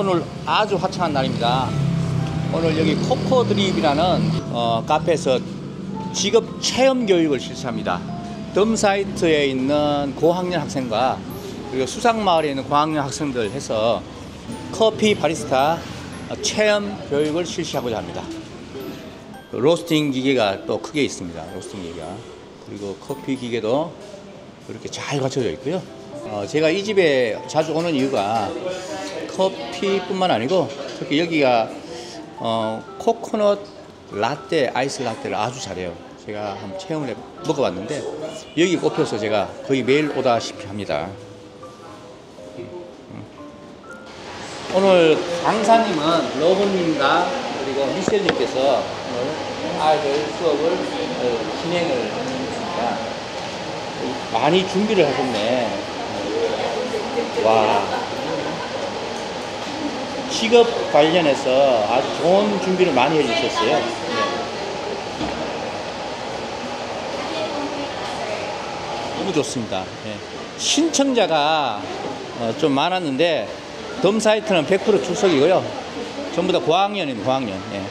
오늘 아주 화창한 날입니다. 오늘 여기 코코드립이라는 카페에서 직업 체험 교육을 실시합니다. 덤사이트에 있는 고학년 학생과 그리고 수상마을에 있는 고학년 학생들 해서 커피 바리스타 체험 교육을 실시하고자 합니다. 로스팅 기계가 또 크게 있습니다. 로스팅 기계가. 그리고 커피 기계도 이렇게 잘 갖춰져 있고요. 제가 이 집에 자주 오는 이유가 커피뿐만 아니고 특히 여기가 코코넛 라떼, 아이스 라떼를 아주 잘해요. 제가 한번 체험을 먹어봤는데 여기 꼽혀서 제가 거의 매일 오다시피 합니다. 오늘 강사님은 러브님과 그리고 미셸님께서 오늘 아이들 수업을 진행을 했습니다. 많이 준비를 하셨네. 와, 직업 관련해서 아주 좋은 준비를 많이 해주셨어요. 네. 너무 좋습니다. 네. 신청자가 좀 많았는데 덤사이트는 100% 출석이고요. 전부 다 고학년입니다. 고학년. 네.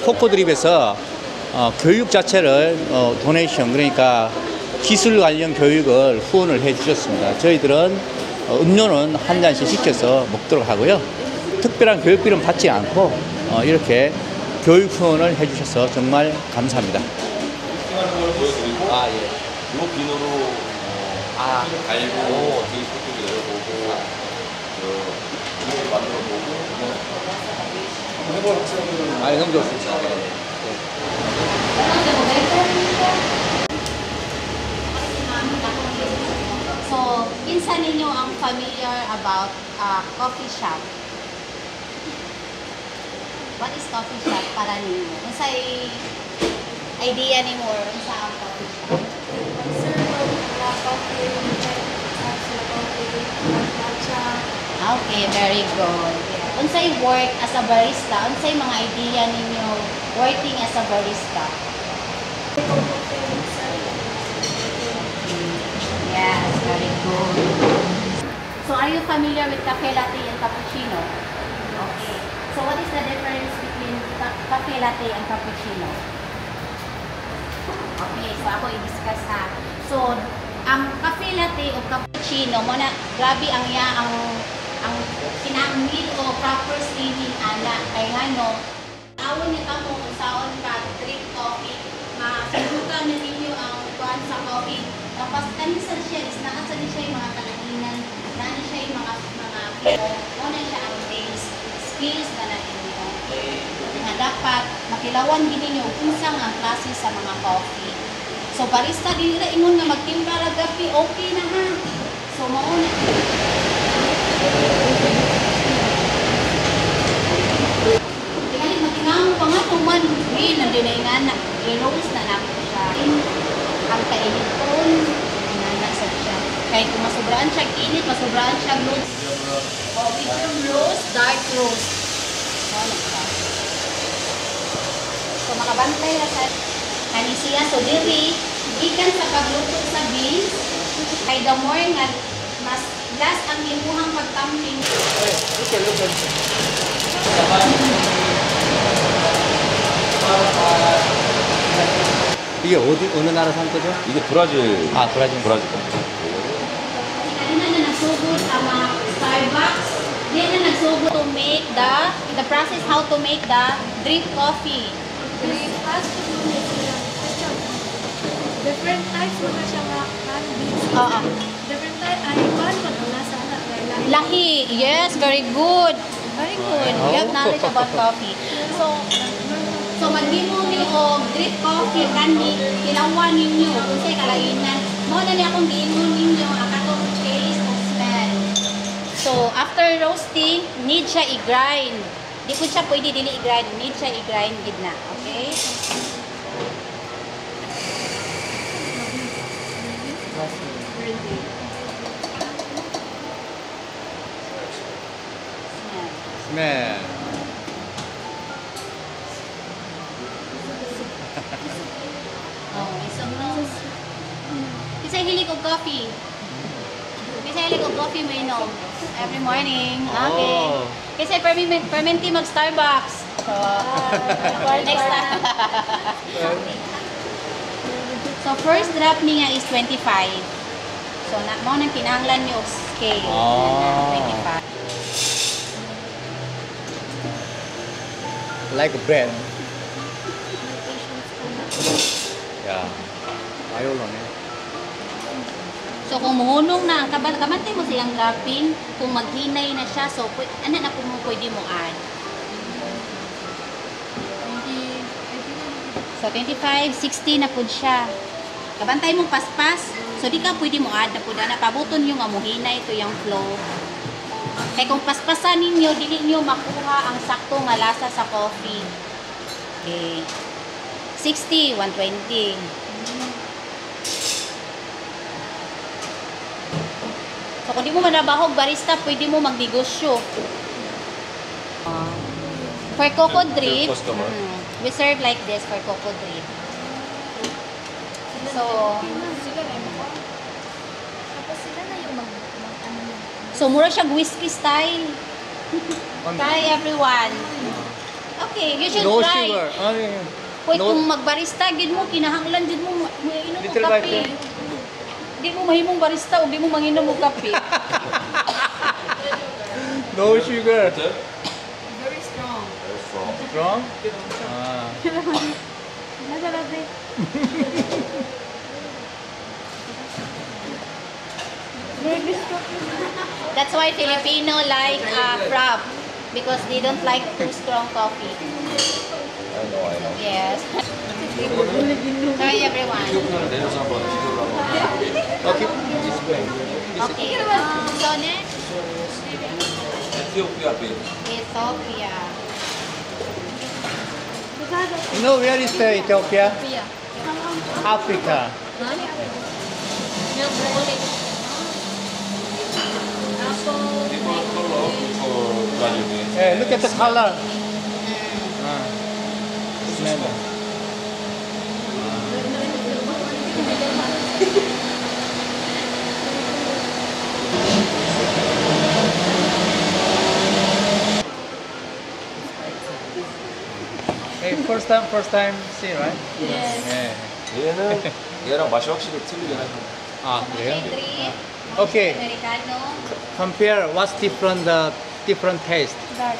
코코드립에서 교육 자체를 도네이션, 그러니까 기술 관련 교육을 후원을 해 주셨습니다. 저희들은 음료는 한 잔씩 시켜서 먹도록 하고요. 특별한 교육비는 받지 않고 이렇게 교육 후원을 해 주셔서 정말 감사합니다. 아, 예. 요 비누로 갈고 어떻게 소독이 내려보고 이렇게 만들어보고 한번 해볼 학생들은 너무 좋습니다. So, pinsan ninyo ang familiar about coffee shop. What is coffee shop para ninyo? Unsay idea nimo or unsa ang coffee shop? Okay, very good. Unsay work as a barista? Unsay mga idea ninyo working as a barista? Yes, very good. So, are you familiar with cafe latte and cappuccino? Okay. So, what is the difference between cafe latte and cappuccino? Okay, so ako i-discuss ha. So, ang cafe latte o cappuccino, muna, grabe ang sinamil o proper steaming ana. Kaya nga no, tawon niya ka mo kung saan ka drip coffee, masubukan na ninyo ang kuhan sa coffee. Tapos kanisa siya, is naasa din siya yung mga kalahinan, naana siya yung mga people, muna siya ang taste, skills na natin ninyo. Nga dapat makilawan din ninyo kung saan ang klase sa mga coffee. So barista din nila ingon nga magtimpla ra gabi, okay na ha. So mauna. Tingali matingaw pa nga tuman, nandun na ingana, i-rose na napo siya. Ang kainiton, nasa siya. Kahit kung masobraan siya init, masobraan siya roast. O, medium roast, dark roast. So makabantay na sa kanisiya. So diri, ikan sa pagluto sa beans, kay the more nga mas last ang imuhang pagtamping. 이게 어느 나라 산 거죠? 이게 브라질. 아, 브라질. Kanina na nagsugod ang mga Starbucks. Then na nagsugod to make the process how to make the drip coffee. Different types mo na siya nga beans. Oo. Different type, animal mo na nasa Lahi. Yes, very good. Very good. You have knowledge about coffee. So maghimo niyo og drip coffee kanhi kilawan ninyo unsay kalainan. Mo na ni akong giingon ninyo ang katong taste o smell. So, after roasting, need siya i-grind. Di po siya pwede dili i-grind. Need siya i-grind gid na. Okay? Yan. Smell. Oh, isog no. Kasi hilig og coffee. Kasi hilig og coffee mo inom. Every morning. Okay. Oh. Kasi permenti mag Starbucks. So, next time. So, first drop niya is 25. So, mo nang kinahanglan niyo og scale. Oh. 25. Like bread. Yeah. Ayaw lang eh. So, kung muhunong na, kabantay mo silang dropping, kung maghinay na siya, so, ano na kung pwede mo add? So, 25, 60 na po siya. Kabantay mong paspas, so di ka pwede mo add na po na pabuton yung amuhinay ito yung flow. Kaya kung paspasan ninyo, dili nyo makuha ang sakto nga lasa sa coffee. Okay. 60, 120. So, kung di mo manabahog barista, pwede mo magnegosyo. For cocoa drip, customer. we serve like this for cocoa drip. So, Tapos sila na yung ano yun. so mura siya whiskey style. Try everyone. Okay, you should No try. sugar. Ah, yeah, yeah. Pwede No- kung magbarista, gid mo, kinahanglan gid mo, inom mo Little bite, kape. eh. Di mo mahimong barista o di mo manginom mo kape. No sugar. Very strong. Very strong. Strong? Ah. Nasarabi. That's why Filipino like frap because they don't like too strong coffee. I know. Yes. Try everyone. 내려서 한번 비교를 한번. Okay. Okay. So next, 에티오피아 베이비. Ethiopia. You know where is the Ethiopia? Africa. Milk chocolate. Apple. Different color for Brazil. Hey, look at the color. Ah. Smell. Hey, first time see, right? Yes. Yeah. 얘는 얘랑 맛이 확실히 틀리긴 하죠. Ah, Okay, yeah. drip. Okay. Americano. Compare what's different different taste. Dark.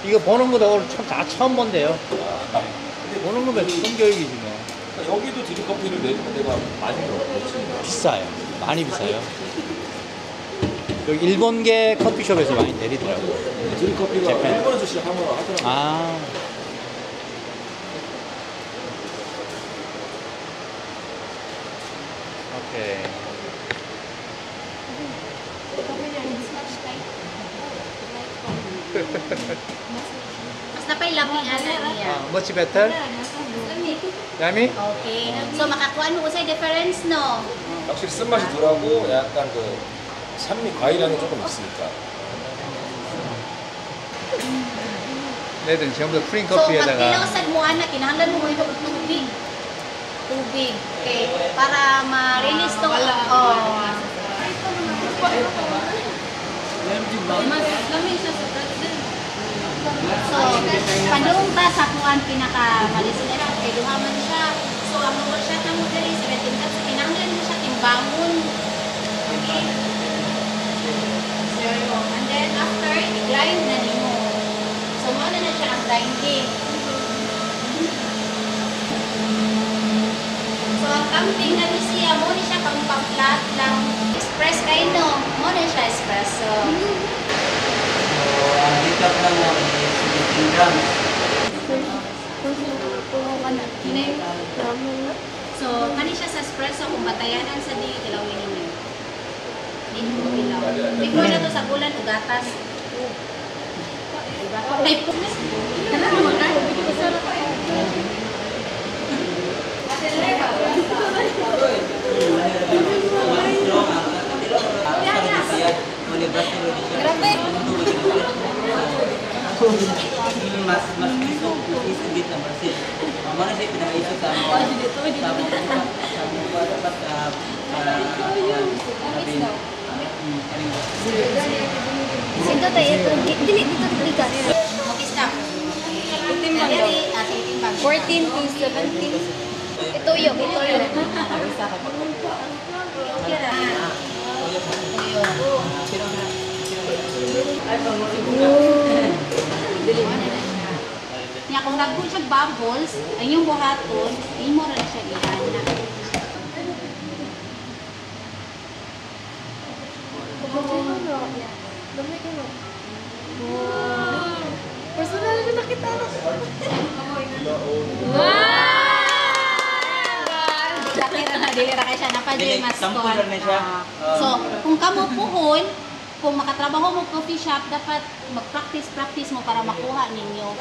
이거 보는 거도 오늘 처음 본대요. 보는 거면 성교육이지 뭐. 그러니까 여기도 드립커피를 내주면 내가 많이 넣었지. 비싸요. 많이 비싸요. 여기 일본계 커피숍에서 많이 내리더라고요. 드립커피가 재팬. 일본에서 시작한 거라 하더라고요. 아. 오케이. Mas napay lami ana niya. Much better? Yummy? Okay. So makakuha mo usay difference no. 확실히 쓴맛이 덜하고 약간 그 산미 과일향이 조금 있으니까. 얘들은 전부 다 프린 So pag 커피에다가 pinausan mo ana kinahanglan mo inom og tubig. Tubig. Okay. Para ma-release tong So, padung ta sa kuan pinaka-malisinera kay duhaman siya. So, ang mga siya tamo diri 17 cups kinahanglan mo siya timbangon. Okay? And then after i-grind na nimo. So, mo na siya ang grinding. So, ang camping na ni siya mo ni siya pang-flat lang. Express kayo no. Mo na siya espresso. Ang recap lang ng 17 grams. So, kani siya sa espresso kung batayanan sa di ilawin ninyo. Dili mo ilaw. Before na to sa bulan o gatas. Diba? Kay kana mo ka. Grabe! Mas iso git na Brazil. Mana siya pinaiso sa mo. Sino tayo ito? Dili dito dili ka. Okay, stop. Itim lang daw. 14 to 17. Ito yung. Okay ra. Nya kung nagkul siya bubbles, ay yung buhaton, imo ra siya ihana. Personal na nakita na. Dati ra na dili ra kay siya napadili mas Sample kuan. na siya. So, kung kamo puhon, kung makatrabaho mo coffee shop, dapat mag-practice mo para makuha ninyo.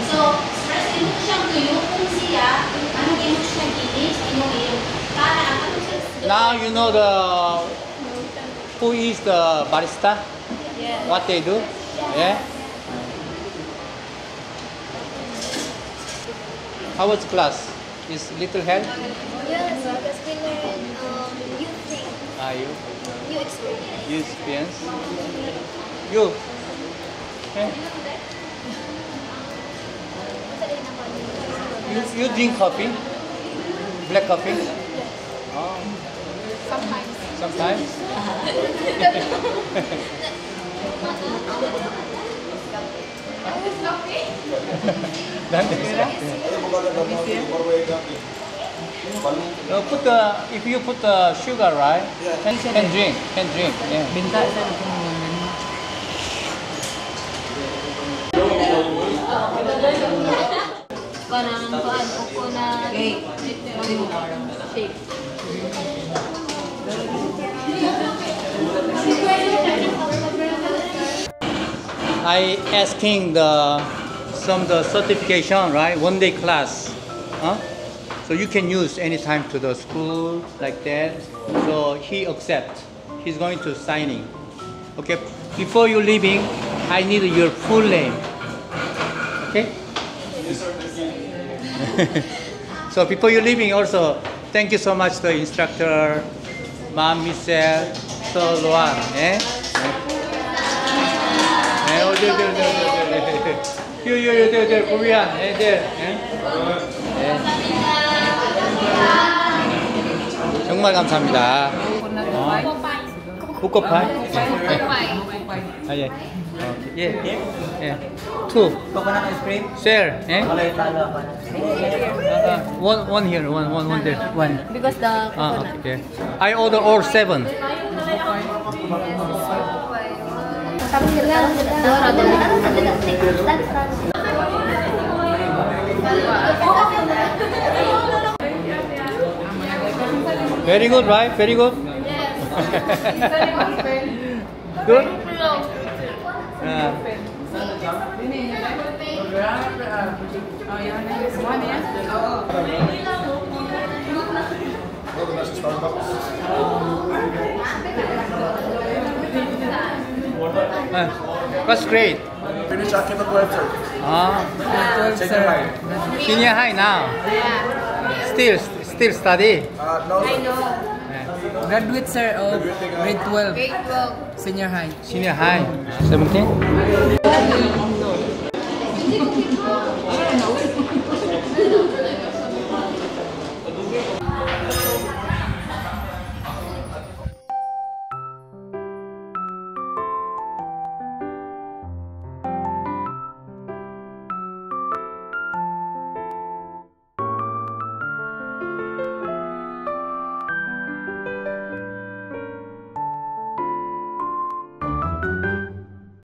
So, first ino siyang tuyo kung siya, ano ino siya ginis, ino para ang ano siya. Now you know the who is the barista? Yeah. What they do? Yeah. How was class? Is little help? Yes, because we learn you think, Are you? you experience. You experience? You? Okay. You drink coffee? Black coffee? Oh. Sometimes. Sometimes? Put the if you put the sugar right, can drink, yeah. Binta sa Kanang kuan uko na shake. I asking the certification, right? 1 day class, huh? So you can use anytime to the school like that. So he accept. He's going to signing. Okay. Before you leaving, I need your full name. Okay. So before you leaving, also thank you so much to instructor, Ma'am Michelle, so Luan. Eh? Oh, there. You, Korean, there. 정말 감사합니다. 부커파이? 예. 예. Two. coconut ice cream. Share. Eh? Walay talo pa. One here, one there. One. Because the Okay. I order all 7. Very good, right? Very good. Good. That's great. Finish after the 12, sir. Senior high. Senior high now. Still study. No, sir. Graduate, sir, of grade 12, senior high. Senior high. 17.